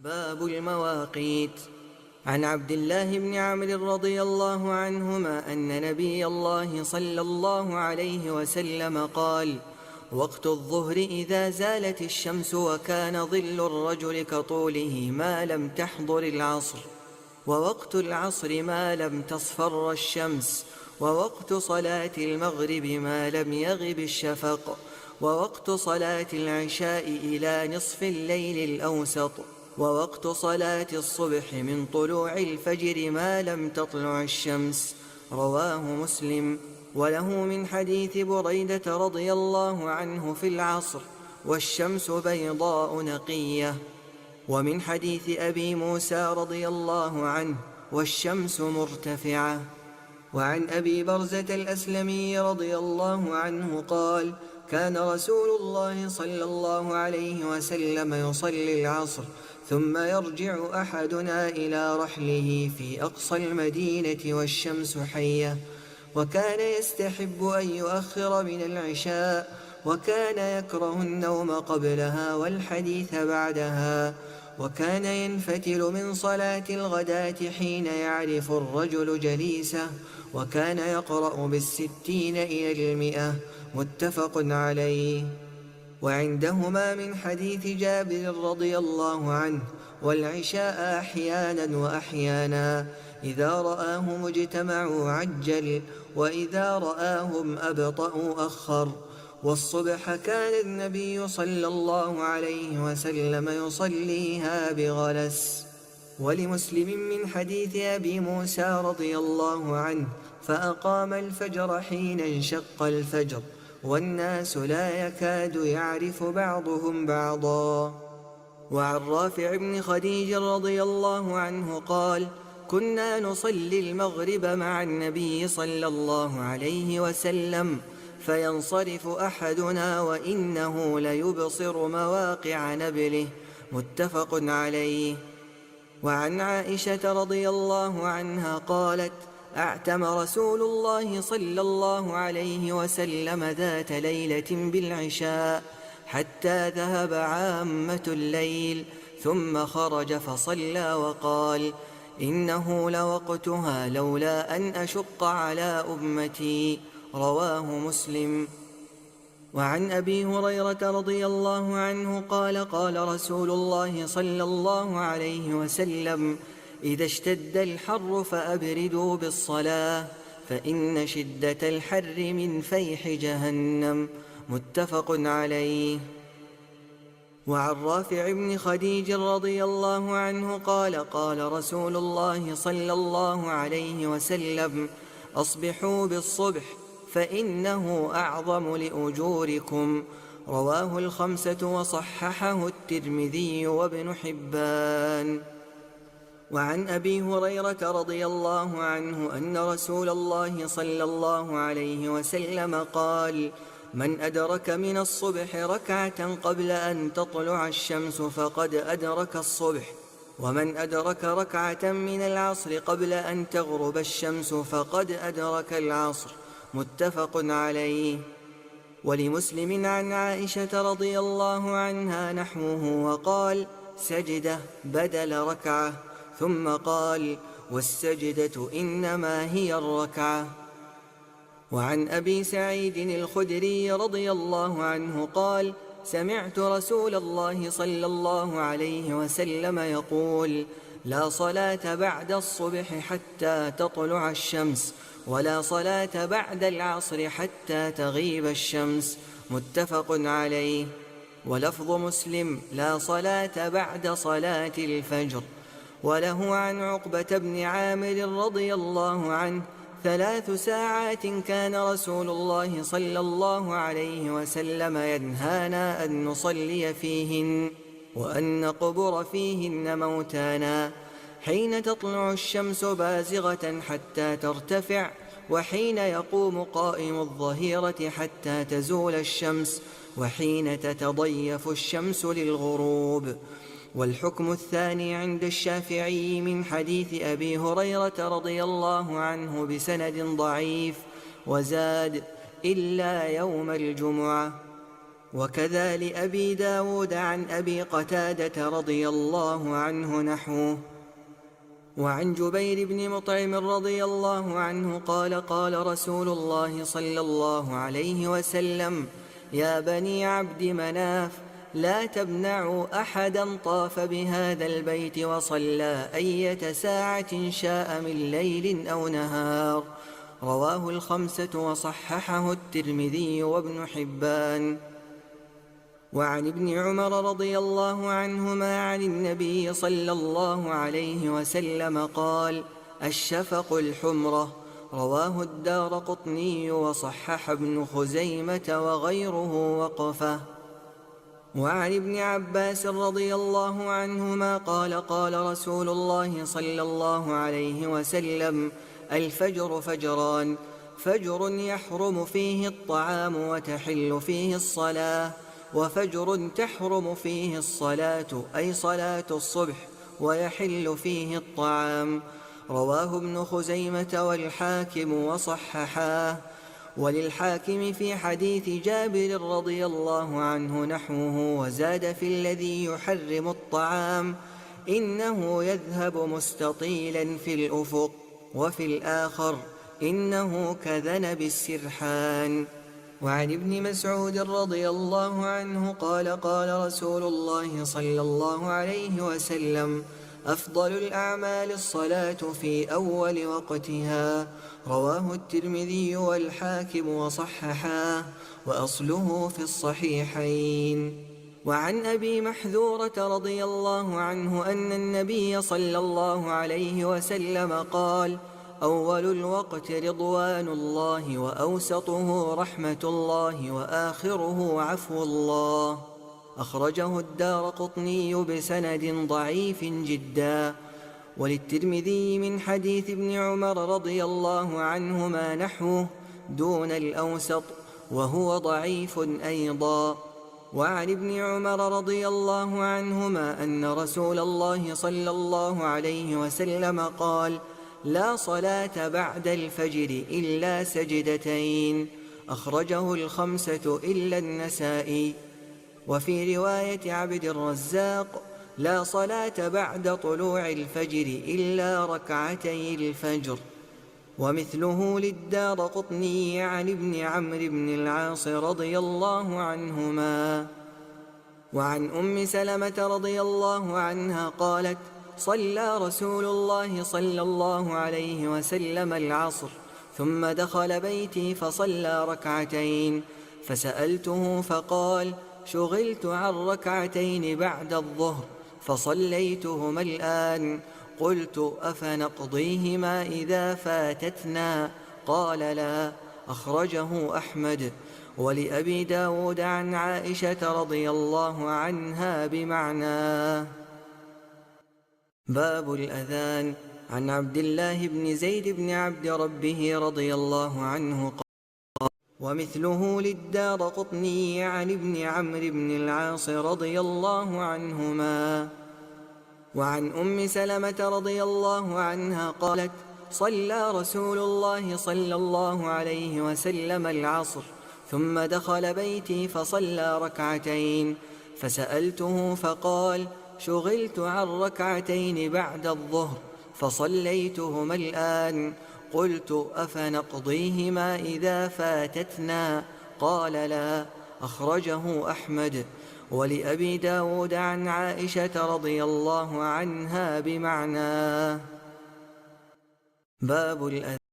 باب المواقيت. عن عبد الله بن عمرو رضي الله عنهما أن نبي الله صلى الله عليه وسلم قال: وقت الظهر إذا زالت الشمس وكان ظل الرجل كطوله ما لم تحضر العصر، ووقت العصر ما لم تصفر الشمس، ووقت صلاة المغرب ما لم يغب الشفق، ووقت صلاة العشاء إلى نصف الليل الأوسط، ووقت صلاة الصبح من طلوع الفجر ما لم تطلع الشمس. رواه مسلم. وله من حديث بريدة رضي الله عنه في العصر: والشمس بيضاء نقية. ومن حديث أبي موسى رضي الله عنه: والشمس مرتفعة. وعن أبي برزة الأسلمي رضي الله عنه قال: كان رسول الله صلى الله عليه وسلم يصلي العصر ثم يرجع أحدنا إلى رحله في أقصى المدينة والشمس حية، وكان يستحب أن يؤخر من العشاء، وكان يكره النوم قبلها والحديث بعدها، وكان ينفتل من صلاة الغداة حين يعرف الرجل جليسه، وكان يقرأ بالستين إلى 100. متفق عليه. وعندهما من حديث جابر رضي الله عنه: والعشاء أحيانا وأحيانا، إذا رآهم اجتمعوا عجل، وإذا رآهم أبطأوا أخر. والصبح كان النبي صلى الله عليه وسلم يصليها بغلس. ولمسلم من حديث أبي موسى رضي الله عنه: فأقام الفجر حين انشق الفجر، والناس لا يكاد يعرف بعضهم بعضا. وعن رافع بن خديج رضي الله عنه قال: كنا نصلي المغرب مع النبي صلى الله عليه وسلم، فينصرف أحدنا وإنه ليبصر مواقع نبله. متفق عليه. وعن عائشة رضي الله عنها قالت: أعتم رسول الله صلى الله عليه وسلم ذات ليلة بالعشاء حتى ذهب عامة الليل، ثم خرج فصلى وقال: إنه لوقتها لولا أن أشق على أمتي. رواه مسلم. وعن أبي هريرة رضي الله عنه قال: قال رسول الله صلى الله عليه وسلم: إذا اشتد الحر فأبردوا بالصلاة، فإن شدة الحر من فيح جهنم. متفق عليه. وعن رافع بن خديج رضي الله عنه قال: قال رسول الله صلى الله عليه وسلم: أصبحوا بالصبح فإنه أعظم لأجوركم. رواه الخمسة وصححه الترمذي وابن حبان. وعن أبي هريرة رضي الله عنه أن رسول الله صلى الله عليه وسلم قال: من أدرك من الصبح ركعة قبل أن تطلع الشمس فقد أدرك الصبح، ومن أدرك ركعة من العصر قبل أن تغرب الشمس فقد أدرك العصر. متفق عليه. ولمسلم عن عائشة رضي الله عنها نحوه وقال: سجدة بدل ركعة، ثم قال: والسجدة إنما هي الركعة. وعن أبي سعيد الخدري رضي الله عنه قال: سمعت رسول الله صلى الله عليه وسلم يقول: لا صلاة بعد الصبح حتى تطلع الشمس، ولا صلاة بعد العصر حتى تغيب الشمس. متفق عليه. ولفظ مسلم: لا صلاة بعد صلاة الفجر. وله عن عقبة بن عامر رضي الله عنه: 3 ساعات كان رسول الله صلى الله عليه وسلم ينهانا أن نصلي فيهن وأن نقبر فيهن موتانا: حين تطلع الشمس بازغة حتى ترتفع، وحين يقوم قائم الظهيرة حتى تزول الشمس، وحين تتضيف الشمس للغروب. والحكم الثاني عند الشافعي من حديث أبي هريرة رضي الله عنه بسند ضعيف، وزاد: إلا يوم الجمعة. وكذا لأبي داود عن أبي قتادة رضي الله عنه نحوه. وعن جبير بن مطعم رضي الله عنه قال قال رسول الله صلى الله عليه وسلم: يا بني عبد مناف، لا تمنعوا أحدا طاف بهذا البيت وصلى أية ساعة شاء من ليل أو نهار. رواه الخمسة وصححه الترمذي وابن حبان. وعن ابن عمر رضي الله عنهما عن النبي صلى الله عليه وسلم قال: الشفق الحمرة. رواه الدارقطني وصحح ابن خزيمة وغيره وقفه. وعن ابن عباس رضي الله عنهما قال قال رسول الله صلى الله عليه وسلم: الفجر فجران: فجر يحرم فيه الطعام وتحل فيه الصلاة، وفجر تحرم فيه الصلاة أي صلاة الصبح ويحل فيه الطعام. رواه ابن خزيمة والحاكم وصححاه. وللحاكم في حديث جابر رضي الله عنه نحوه، وزاد في الذي يحرم الطعام: إنه يذهب مستطيلا في الأفق، وفي الآخر: إنه كذنب السرحان. وعن ابن مسعود رضي الله عنه قال قال رسول الله صلى الله عليه وسلم: أفضل الأعمال الصلاة في أول وقتها. رواه الترمذي والحاكم وصححاه، وأصله في الصحيحين. وعن أبي محذورة رضي الله عنه أن النبي صلى الله عليه وسلم قال: أول الوقت رضوان الله، وأوسطه رحمة الله، وآخره عفو الله. أخرجه الدارقطني بسند ضعيف جدا. وللترمذي من حديث ابن عمر رضي الله عنهما نحوه دون الأوسط، وهو ضعيف أيضا. وعن ابن عمر رضي الله عنهما أن رسول الله صلى الله عليه وسلم قال: لا صلاة بعد الفجر إلا سجدتين. أخرجه الخمسة إلا النسائي. وفي رواية عبد الرزاق: لا صلاة بعد طلوع الفجر إلا ركعتي الفجر. ومثله للدارقطني عن ابن عمرو بن العاص رضي الله عنهما. وعن أم سلمة رضي الله عنها قالت: صلى رسول الله صلى الله عليه وسلم العصر، ثم دخل بيتي فصلى ركعتين، فسألته فقال: شغلت عن ركعتين بعد الظهر فصليتهما الآن. قلت: أفنقضيهما إذا فاتتنا؟ قال: لا. أخرجه أحمد. ولأبي داود عن عائشة رضي الله عنها بمعناه. باب الأذان. عن عبد الله بن زيد بن عبد ربه رضي الله عنه قال: ومثله للدارقطني عن ابن عمرو بن العاص رضي الله عنهما. وعن أم سلمة رضي الله عنها قالت: صلى رسول الله صلى الله عليه وسلم العصر، ثم دخل بيتي فصلى ركعتين، فسألته فقال: شغلت عن ركعتين بعد الظهر فصليتهما الآن. قلت: أفنقضيهما إذا فاتتنا؟ قال: لا. أخرجه أحمد. ولأبي داود عن عائشة رضي الله عنها بمعناه. باب الأذان.